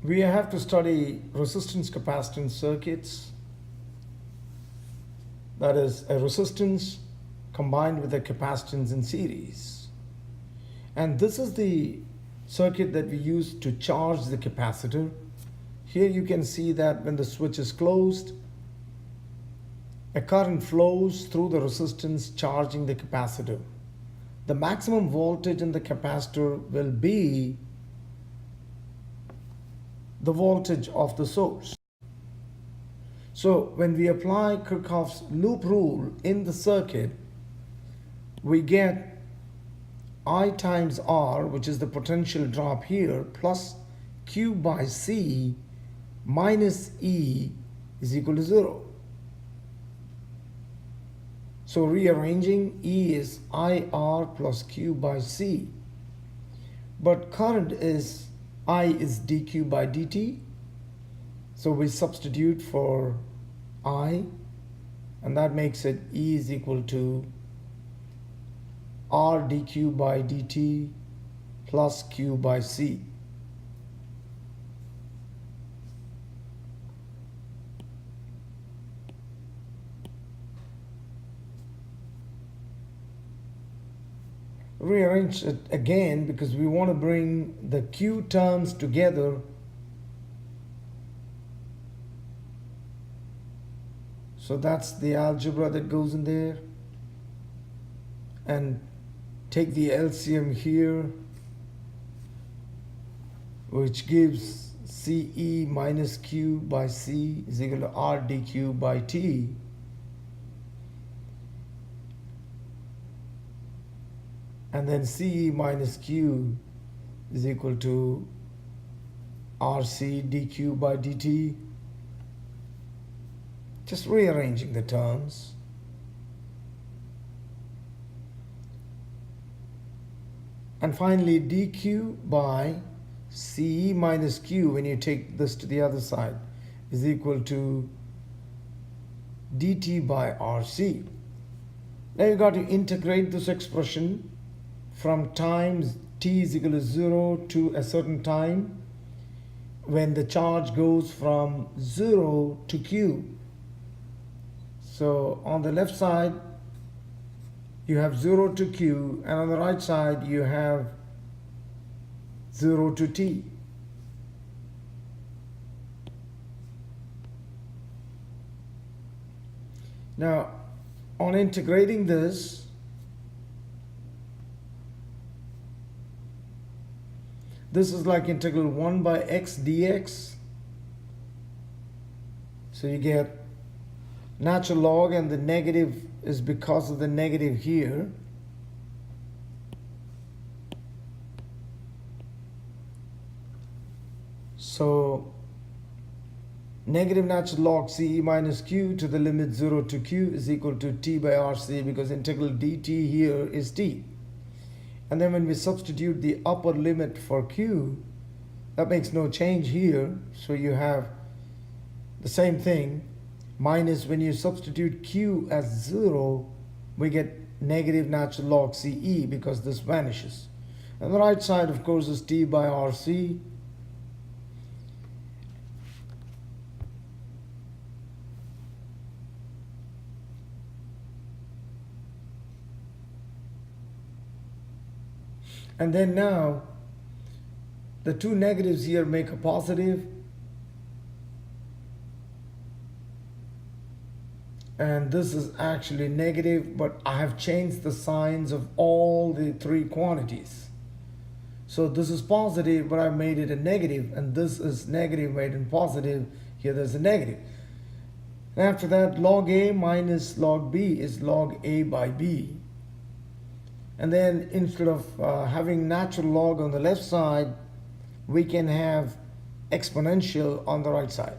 We have to study resistance capacitance circuits. That is a resistance combined with a capacitance in series. And this is the circuit that we use to charge the capacitor. Here you can see that when the switch is closed, a current flows through the resistance charging the capacitor. The maximum voltage in the capacitor will be the voltage of the source. So when we apply Kirchhoff's loop rule in the circuit, we get I times R, which is the potential drop here, plus Q by C minus E is equal to 0. So rearranging, E is IR plus Q by C. But current is I is dQ by dt. So we substitute for I, and that makes it E is equal to R dQ by dt plus Q by C. Rearrange it again because we want to bring the Q terms together. So that's the algebra that goes in there. And take the LCM here, which gives CE minus Q by C is equal to R dQ by T. And then CE minus Q is equal to RC dQ by dt. Just rearranging the terms. And finally, dQ by CE minus Q, when you take this to the other side, is equal to dt by RC. Now you got to integrate this expression from times t is equal to 0 to a certain time when the charge goes from 0 to Q. So on the left side you have 0 to Q, and on the right side you have 0 to T. Now on integrating this, this is like integral 1 by x dx. So you get natural log, and the negative is because of the negative here. So negative natural log CE minus Q to the limit 0 to Q is equal to T by RC, because integral dt here is T. And then when we substitute the upper limit for Q, that makes no change here. So you have the same thing, minus when you substitute Q as 0, we get negative natural log CE because this vanishes. And the right side, of course, is T by RC. And then now, the two negatives here make a positive. And this is actually negative, but I have changed the signs of all the three quantities. So this is positive, but I made it a negative, and this is negative made it positive. Here there's a negative. And after that, log A minus log B is log A by B. And then instead of having natural log on the left side, we can have exponential on the right side.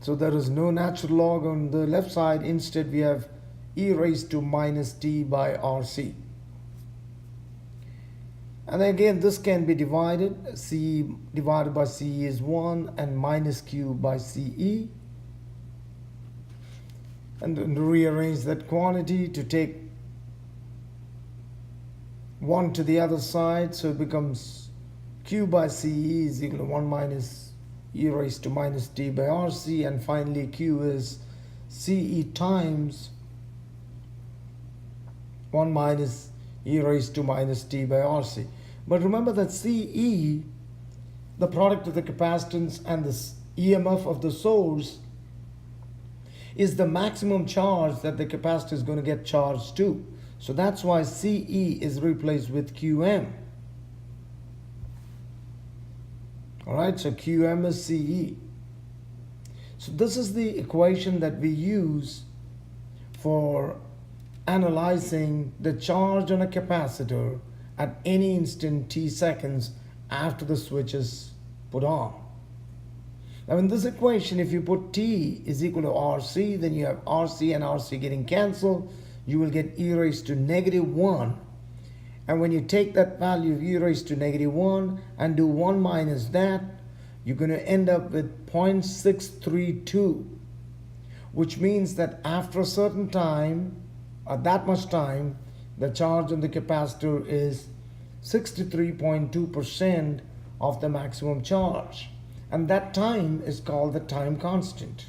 So there is no natural log on the left side. Instead, we have e raised to minus t by RC. And then again, this can be divided. C divided by CE is 1, and minus Q by CE. And then rearrange that quantity to take 1 to the other side, so it becomes Q by CE is equal to 1 minus e raised to minus t by RC, and finally Q is CE times 1 minus e raised to minus t by RC. But remember that CE, the product of the capacitance and the EMF of the source, is the maximum charge that the capacitor is going to get charged to. So that's why CE is replaced with QM. Alright, so QM is CE. So this is the equation that we use for analyzing the charge on a capacitor at any instant t seconds after the switch is put on. Now in this equation, if you put t is equal to RC, then you have RC and RC getting cancelled. You will get e raised to -1. And when you take that value of e raised to -1 and do 1 minus that, you're going to end up with 0.632, which means that after a certain time, at that much time, the charge on the capacitor is 63.2% of the maximum charge. And that time is called the time constant.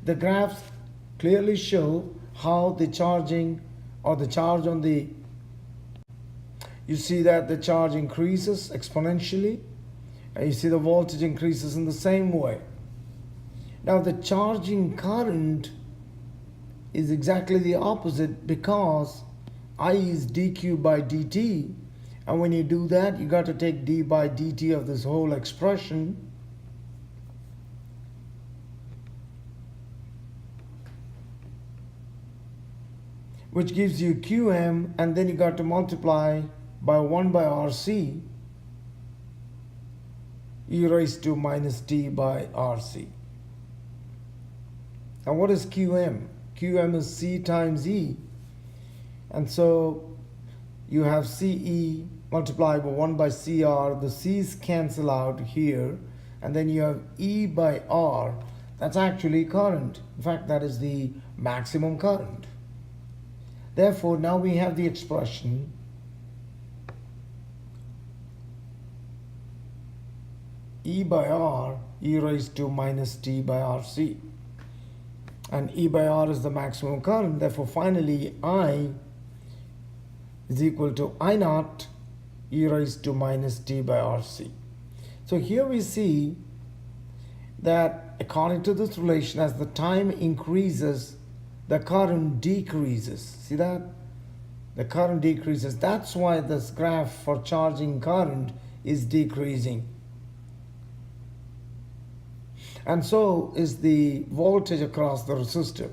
The graphs clearly show how the charging or the charge on the, you see that the charge increases exponentially, and you see the voltage increases in the same way. Now the charging current is exactly the opposite, because I is dq by dt, and when you do that, you got to take d by dt of this whole expression, which gives you QM, and then you got to multiply by 1 by RC, e raised to minus t by RC. Now what is QM? QM is C times E, and so you have CE multiplied by 1 by CR, the C's cancel out here, and then you have E by R. That's actually current. In fact, that is the maximum current. Therefore, now we have the expression E by R, e raised to minus t by RC. And E by R is the maximum current. Therefore, finally, I is equal to I naught e raised to minus t by RC. So here we see that according to this relation, as the time increases, the current decreases. See that? The current decreases. That's why this graph for charging current is decreasing. And so is the voltage across the resistor.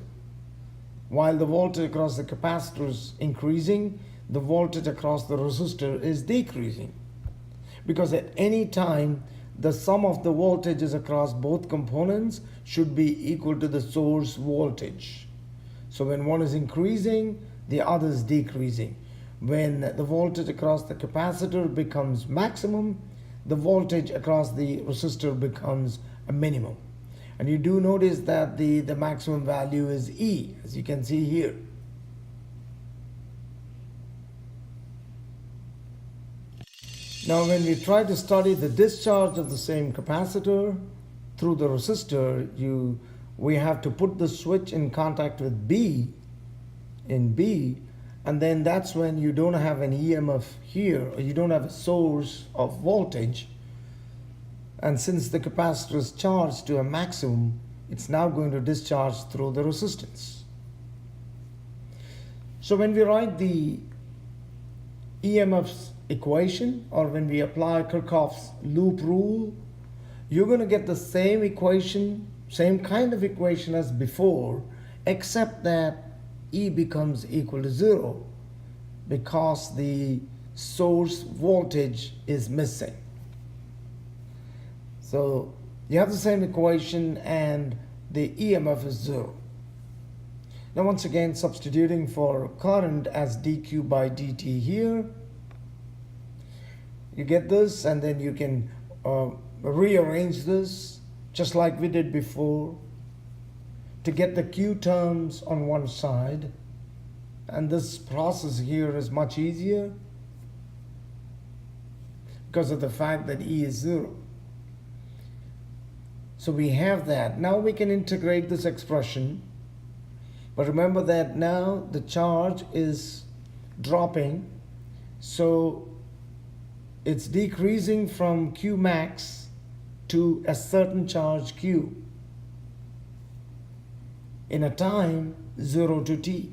While the voltage across the capacitor is increasing, the voltage across the resistor is decreasing. Because at any time, the sum of the voltages across both components should be equal to the source voltage. So when one is increasing, the other is decreasing. When the voltage across the capacitor becomes maximum, the voltage across the resistor becomes a minimum. And you do notice that the maximum value is E, as you can see here. Now when we try to study the discharge of the same capacitor through the resistor, we have to put the switch in contact with B, and then that's when you don't have an EMF here, or you don't have a source of voltage. And since the capacitor is charged to a maximum, it's now going to discharge through the resistance. So when we write the EMF's equation, or when we apply Kirchhoff's loop rule, you're going to get the same equation, same kind of equation as before, except that E becomes equal to 0 because the source voltage is missing. So you have the same equation and the EMF is 0. Now once again, substituting for current as dq by dt here, you get this, and then you can rearrange this just like we did before to get the Q terms on one side, and this process here is much easier because of the fact that E is 0. So we have that. Now we can integrate this expression. But remember that now the charge is dropping. So it's decreasing from Q max to a certain charge Q in a time 0 to t.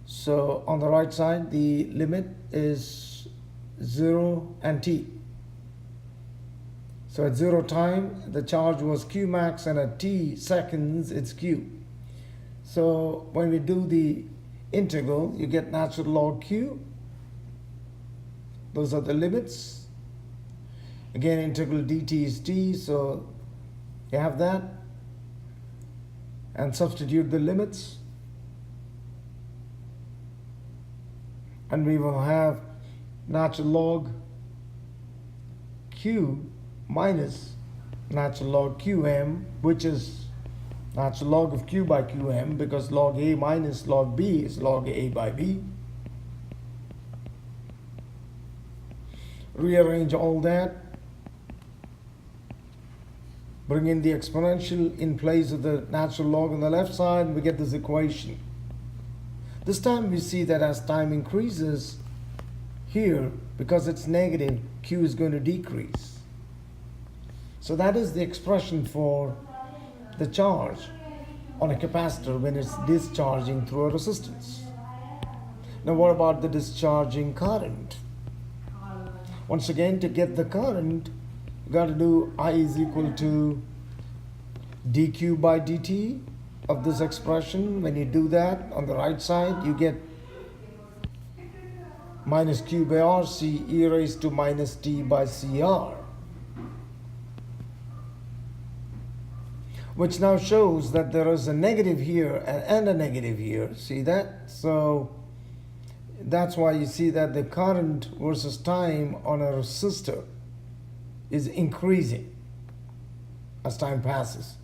So on the right side, the limit is 0 and t. So at 0 time, the charge was Q max, and at t seconds, it's Q. So when we do the integral, you get natural log Q. Those are the limits. Again, integral dt is t, so you have that. And substitute the limits. And we will have natural log Q minus natural log Qm, which is natural log of Q by Qm, because log A minus log B is log A by B. Rearrange all that. Bring in the exponential in place of the natural log on the left side, and we get this equation. This time we see that as time increases here, because it's negative, Q is going to decrease. So that is the expression for the charge on a capacitor when it's discharging through a resistance. Now what about the discharging current? Once again, to get the current, you got to do I is equal to dq by dt of this expression. When you do that, on the right side, you get minus q by rc e raised to minus t by cr, which now shows that there is a negative here and a negative here. See that? So that's why you see that the current versus time on a resistor is increasing as time passes.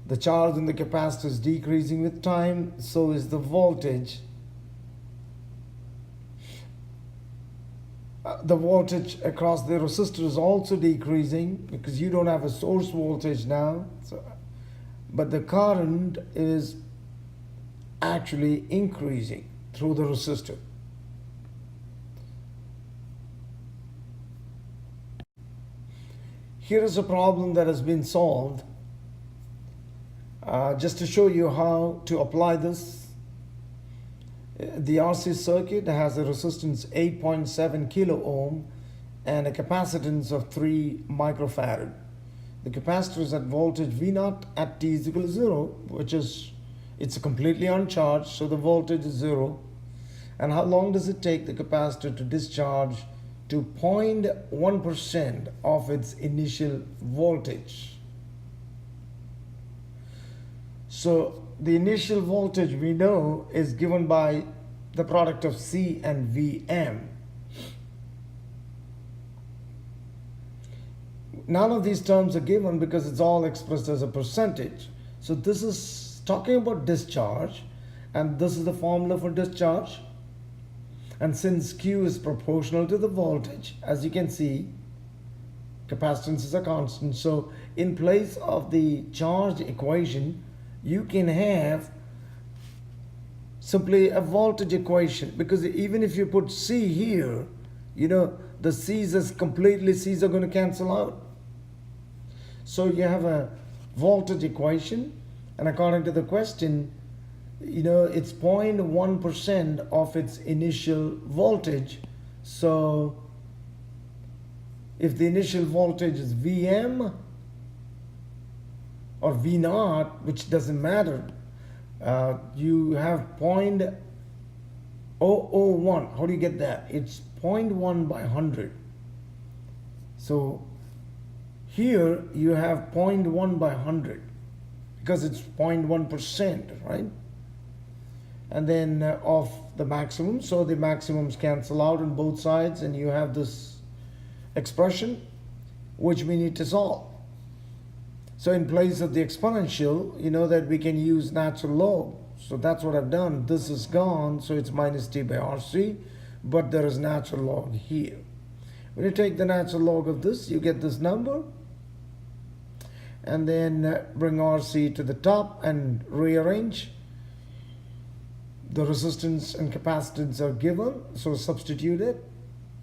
The charge in the capacitor is decreasing with time, so is the voltage. The voltage across the resistor is also decreasing because you don't have a source voltage now. But the current is actually increasing through the resistor. Here is a problem that has been solved. Just to show you how to apply this, the RC circuit has a resistance 8.7 kilo ohm and a capacitance of 3 microfarad. The capacitor is at voltage V0 at t is equal to 0, which is, it's completely uncharged, so the voltage is 0. And how long does it take the capacitor to discharge to 0.1% of its initial voltage? So the initial voltage we know is given by the product of C and Vm. None of these terms are given because it's all expressed as a percentage. So this is talking about discharge, and this is the formula for discharge. And since Q is proportional to the voltage, as you can see, capacitance is a constant. So in place of the charge equation, you can have simply a voltage equation, because even if you put C here, you know, the C's are going to cancel out. So you have a voltage equation, and according to the question, you know, it's 0.1% of its initial voltage. So if the initial voltage is Vm or V0, which doesn't matter, you have 0.001. How do you get that? It's 0.1 by 100. So here you have 0.1 by 100 because it's 0.1%, right? And then of the maximum, so the maximums cancel out on both sides, and you have this expression which we need to solve. So in place of the exponential, you know that we can use natural log. So that's what I've done. This is gone, so it's minus t by rc, but there is natural log here. When you take the natural log of this, you get this number. And then bring RC to the top and rearrange. The resistance and capacitance are given, so substitute it.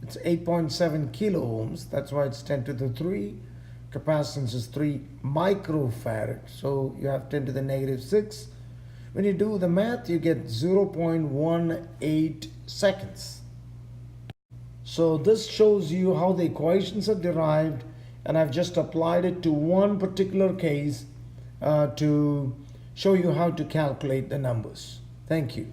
It's 8.7 kilo ohms, that's why it's 10 to the 3. Capacitance is 3 microfarad, so you have 10 to the negative 6. When you do the math, you get 0.18 seconds. So this shows you how the equations are derived, and I've just applied it to one particular case to show you how to calculate the numbers. Thank you.